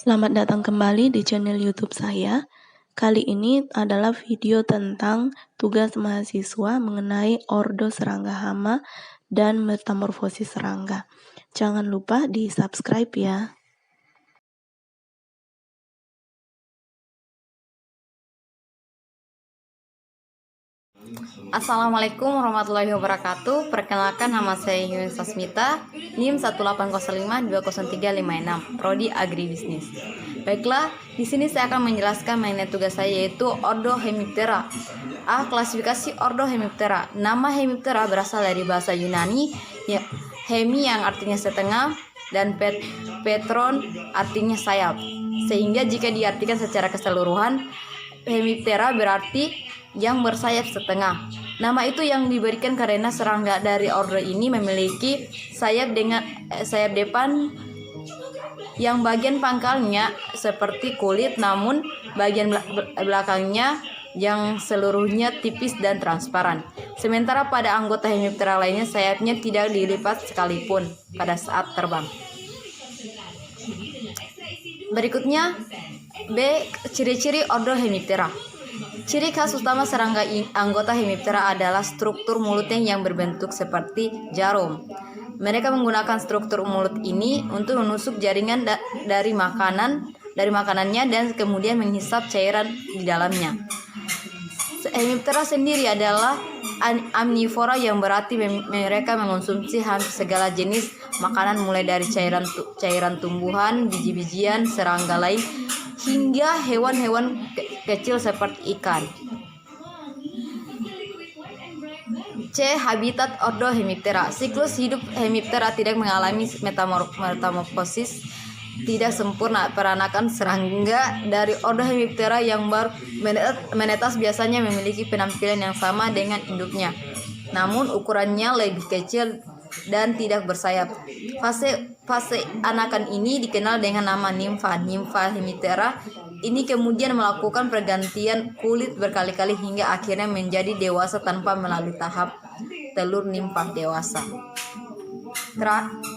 Selamat datang kembali di channel YouTube saya. Kali ini adalah video tentang tugas mahasiswa mengenai ordo serangga hama dan metamorfosis serangga. Jangan lupa di-subscribe ya. Assalamualaikum warahmatullahi wabarakatuh. Perkenalkan, nama saya Yuni Sasmita, NIM 180520356, Prodi Agribisnis. Baiklah, di sini saya akan menjelaskan mengenai tugas saya, yaitu ordo Hemiptera. Klasifikasi ordo Hemiptera. Nama Hemiptera berasal dari bahasa Yunani, hemi yang artinya setengah dan petron artinya sayap. Sehingga jika diartikan secara keseluruhan, Hemiptera berarti yang bersayap setengah. Nama itu yang diberikan karena serangga dari ordo ini memiliki sayap dengan sayap depan yang bagian pangkalnya seperti kulit, namun bagian belakangnya yang seluruhnya tipis dan transparan. Sementara pada anggota Hemiptera lainnya sayapnya tidak dilipat sekalipun pada saat terbang. Berikutnya B. Ciri-ciri ordo Hemiptera. Ciri khas utama serangga anggota Hemiptera adalah struktur mulutnya yang berbentuk seperti jarum. Mereka menggunakan struktur mulut ini untuk menusuk jaringan dari makanannya dan kemudian menghisap cairan di dalamnya. Hemiptera sendiri adalah omnivora, yang berarti mereka mengonsumsi hampir segala jenis makanan, mulai dari cairan tumbuhan, biji-bijian, serangga lain, hingga hewan-hewan kecil seperti ikan. C. Habitat ordo Hemiptera. Siklus hidup Hemiptera tidak mengalami metamorfosis tidak sempurna. Peranakan serangga dari ordo Hemiptera yang baru menetas biasanya memiliki penampilan yang sama dengan induknya, namun ukurannya lebih kecil dan tidak bersayap. Fase anakan ini dikenal dengan nama nimfa. Nimfa Hemiptera ini kemudian melakukan pergantian kulit berkali-kali hingga akhirnya menjadi dewasa tanpa melalui tahap telur nimfa dewasa.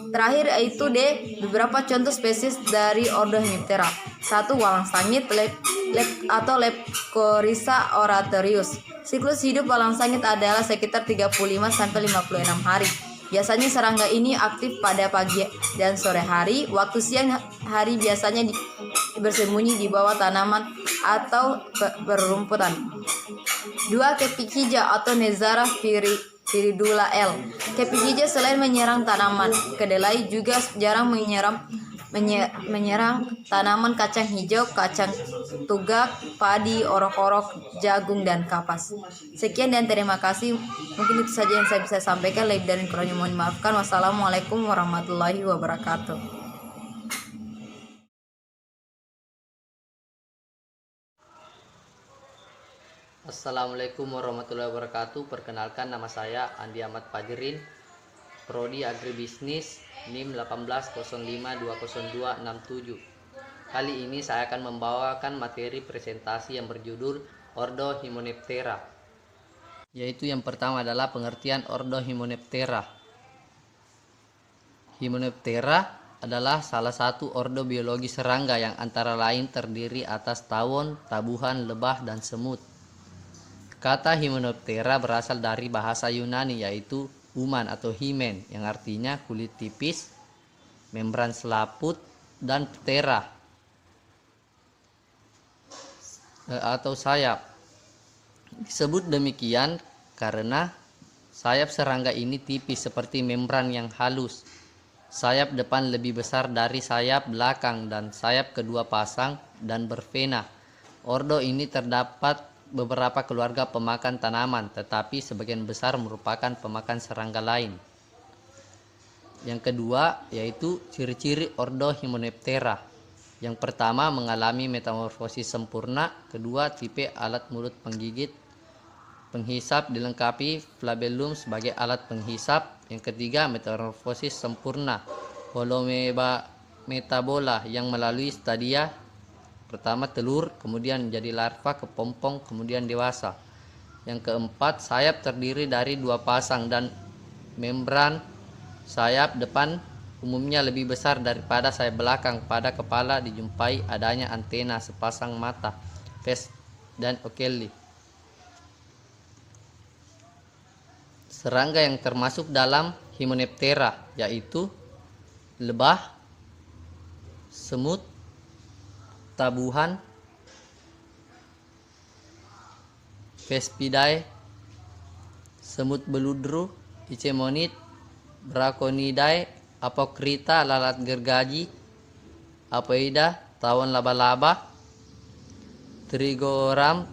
Terakhir yaitu D. Beberapa contoh spesies dari ordo Hemiptera. 1. Walang sangit atau Lepcorisa oratorius. Siklus hidup walang sangit adalah sekitar 35-56 hari. Biasanya serangga ini aktif pada pagi dan sore hari. Waktu siang hari biasanya bersembunyi di bawah tanaman atau berrumputan. 2. Kepik hijau atau Nezara viridula L. Kepik hijau selain menyerang tanaman kedelai juga jarang menyerang tanaman kacang hijau, kacang tugak, padi, orok-orok, jagung, dan kapas. Sekian dan terima kasih. Mungkin itu saja yang saya bisa sampaikan. Lebih dan kurangnya mohon dimaafkan. Wassalamualaikum warahmatullahi wabarakatuh. Assalamualaikum warahmatullahi wabarakatuh. Perkenalkan, nama saya Andi Ahmad Fajrin, Prodi Agribisnis, NIM 180520267. Kali ini saya akan membawakan materi presentasi yang berjudul Ordo Hymenoptera. Yaitu yang pertama adalah pengertian Ordo Hymenoptera. Hymenoptera adalah salah satu ordo biologi serangga yang antara lain terdiri atas tawon, tabuhan, lebah, dan semut. Kata Hymenoptera berasal dari bahasa Yunani, yaitu human atau himen, yang artinya kulit tipis, membran selaput, dan ptera atau sayap. Disebut demikian karena sayap serangga ini tipis seperti membran yang halus. Sayap depan lebih besar dari sayap belakang dan sayap kedua pasang dan bervena. Ordo ini terdapat beberapa keluarga pemakan tanaman, tetapi sebagian besar merupakan pemakan serangga lain. Yang kedua yaitu ciri-ciri ordo Hymenoptera. Yang pertama, mengalami metamorfosis sempurna. Kedua, tipe alat mulut penggigit penghisap dilengkapi flabellum sebagai alat penghisap. Yang ketiga, metamorfosis sempurna holometabola yang melalui stadia. Pertama telur, kemudian menjadi larva, kepompong, kemudian dewasa. Yang keempat, sayap terdiri dari dua pasang dan membran sayap depan umumnya lebih besar daripada sayap belakang. Pada kepala dijumpai adanya antena, sepasang mata, pes, dan okelli. Serangga yang termasuk dalam Hymenoptera yaitu lebah, semut, tabuhan, Vespidae, semut beludru, Ichemonid, Braconidae, Apocrita, lalat gergaji, Apoida, tawon laba-laba, Trigoram,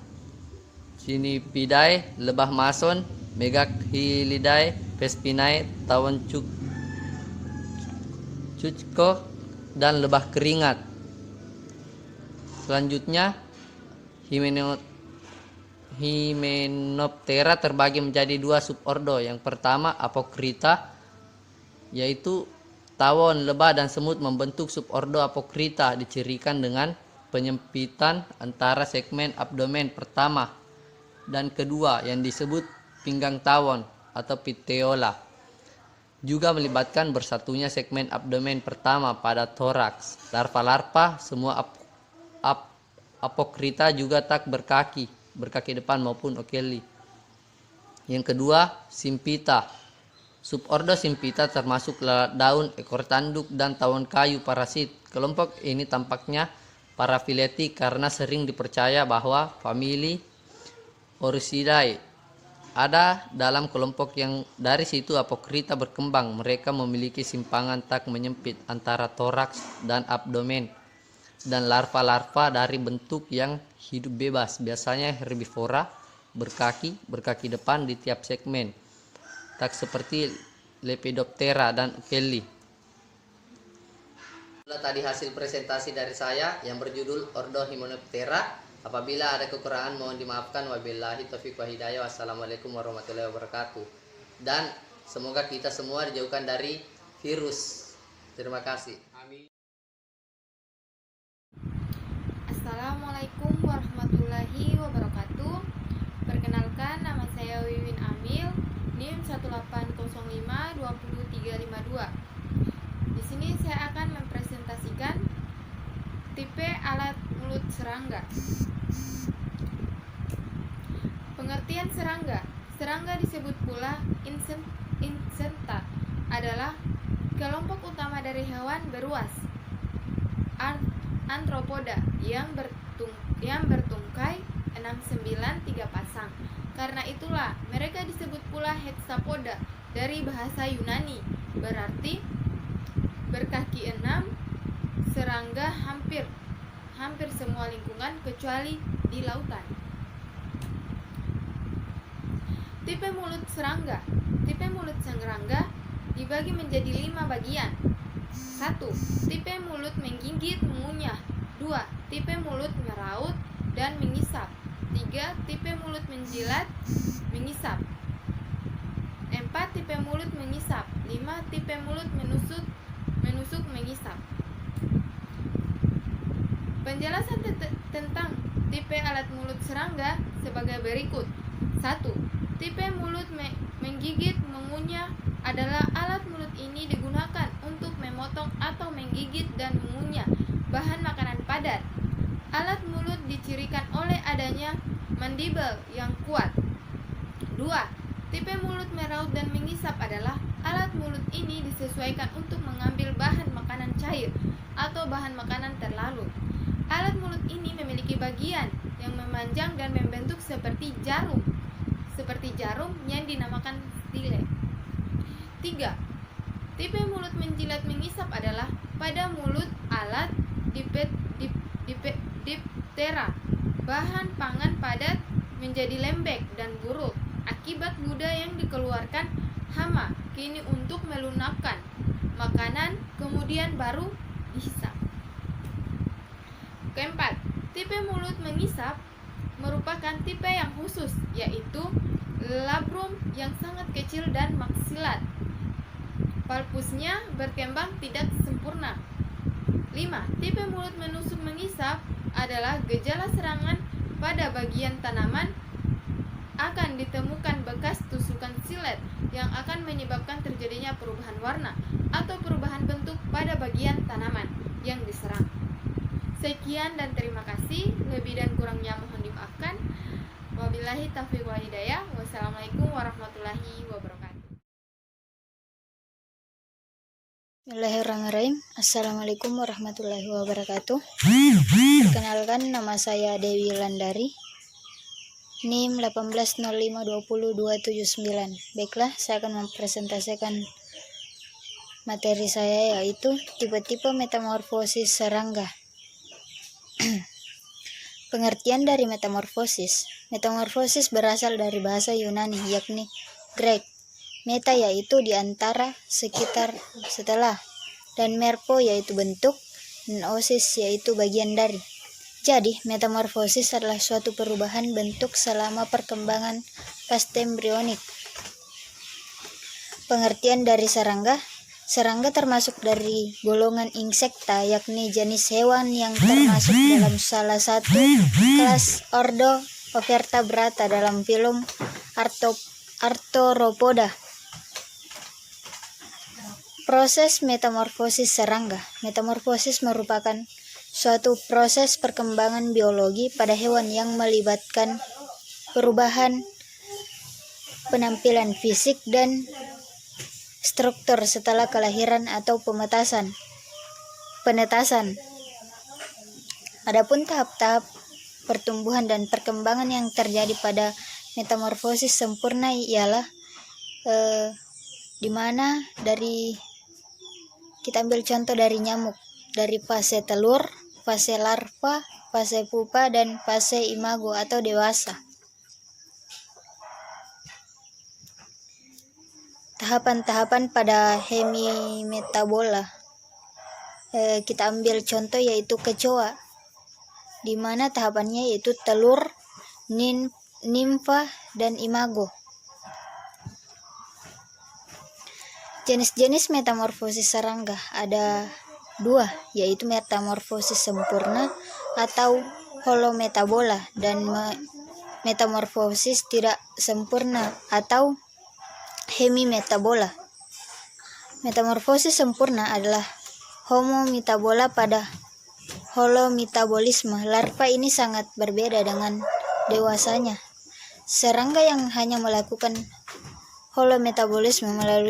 Cinipidae, lebah mason, Megacylidae, Vespinae, tawon cucko, dan lebah keringat. Selanjutnya, Hymenoptera terbagi menjadi 2 subordo. Yang pertama Apocrita, yaitu tawon, lebah, dan semut membentuk subordo Apocrita, dicirikan dengan penyempitan antara segmen abdomen pertama dan kedua yang disebut pinggang tawon atau piteola. Juga melibatkan bersatunya segmen abdomen pertama pada toraks. Larva-larva semua Apocrita juga tak berkaki depan maupun okelli. Yang kedua, Symphyta. Subordo Symphyta termasuk lalat daun, ekor tanduk, dan tawon kayu parasit. Kelompok ini tampaknya parafiletik karena sering dipercaya bahwa famili Orchidae ada dalam kelompok yang dari situ Apocrita berkembang. Mereka memiliki simpangan tak menyempit antara toraks dan abdomen, dan larva-larva dari bentuk yang hidup bebas, biasanya herbivora, berkaki depan di tiap segmen, tak seperti Lepidoptera dan okelli. Itulah tadi hasil presentasi dari saya yang berjudul Ordo Hymenoptera. Apabila ada kekurangan mohon dimaafkan. Wabillahi taufiq wa hidayah. Wassalamualaikum warahmatullahi wabarakatuh. Dan semoga kita semua dijauhkan dari virus. Terima kasih. Amin. Assalamualaikum warahmatullahi wabarakatuh. Perkenalkan, nama saya Wiwin Amil, NIM 180520352. Di sini saya akan mempresentasikan tipe alat mulut serangga. Pengertian serangga. Serangga disebut pula insecta, adalah kelompok utama dari hewan beruas Arthropoda yang bertungkai 693 pasang. Karena itulah mereka disebut pula hexapoda dari bahasa Yunani, berarti berkaki 6. Serangga hampir semua lingkungan kecuali di lautan. Tipe mulut serangga. Tipe mulut serangga dibagi menjadi 5 bagian. 1. Tipe mulut menggigit, mengunyah. 2. Tipe mulut meraut dan mengisap. 3. Tipe mulut menjilat, mengisap. 4. Tipe mulut mengisap. 5. Tipe mulut menusuk, mengisap. Penjelasan tentang tipe alat mulut serangga sebagai berikut. 1. Tipe mulut menggigit, mengunyah adalah alat mulut ini digunakan untuk memotong atau menggigit dan mengunyah bahan makanan padat. Alat mulut dicirikan oleh adanya mandibel yang kuat. 2. Tipe mulut meraut dan mengisap adalah alat mulut ini disesuaikan untuk mengambil bahan makanan cair atau bahan makanan terlalu. Alat mulut ini memiliki bagian yang memanjang dan membentuk seperti jarum yang dinamakan stile. 3. Tipe mulut menjilat mengisap adalah pada mulut alat Diptera. Bahan pangan padat menjadi lembek dan buruk akibat ludah yang dikeluarkan hama kini untuk melunakkan makanan, kemudian baru dihisap. Keempat, tipe mulut mengisap merupakan tipe yang khusus, yaitu labrum yang sangat kecil dan maksilat. Palpusnya berkembang tidak sempurna. 5. Tipe mulut menusuk mengisap adalah gejala serangan pada bagian tanaman. Akan ditemukan bekas tusukan silet yang akan menyebabkan terjadinya perubahan warna atau perubahan bentuk pada bagian tanaman yang diserang. Sekian dan terima kasih. Lebih dan kurangnya mohon dimaafkan. Wabillahi taufiq wal hidayah. Wassalamualaikum warahmatullahi wabarakatuh. Bismillahirrahmanirrahim. Assalamualaikum warahmatullahi wabarakatuh. Perkenalkan, nama saya Dewi Landari, NIM 180520279. Baiklah, saya akan mempresentasikan materi saya, yaitu tipe-tipe metamorfosis serangga. Pengertian dari metamorfosis. Metamorfosis berasal dari bahasa Yunani, yakni Grek. Meta yaitu di antara, sekitar, setelah, dan morpho yaitu bentuk, dan osis yaitu bagian dari. Jadi, metamorfosis adalah suatu perubahan bentuk selama perkembangan pastembrionik. Pengertian dari serangga. Serangga termasuk dari golongan insekta, yakni jenis hewan yang termasuk dalam salah satu kelas ordo Vertebrata dalam filum Arthropoda. Proses metamorfosis serangga. Metamorfosis merupakan suatu proses perkembangan biologi pada hewan yang melibatkan perubahan penampilan fisik dan struktur setelah kelahiran atau penetasan. Adapun tahap-tahap pertumbuhan dan perkembangan yang terjadi pada metamorfosis sempurna ialah dimana dari kita ambil contoh dari nyamuk, dari fase telur, fase larva, fase pupa, dan fase imago atau dewasa. Tahapan-tahapan pada hemimetabola. Kita ambil contoh yaitu kecoa, di mana tahapannya yaitu telur, nimfa, dan imago. Jenis-jenis metamorfosis serangga ada dua, yaitu metamorfosis sempurna atau holometabola dan metamorfosis tidak sempurna atau hemimetabola. Metamorfosis sempurna adalah homometabola pada holometabolisme. Larva ini sangat berbeda dengan dewasanya. Serangga yang hanya melakukan holometabolisme melalui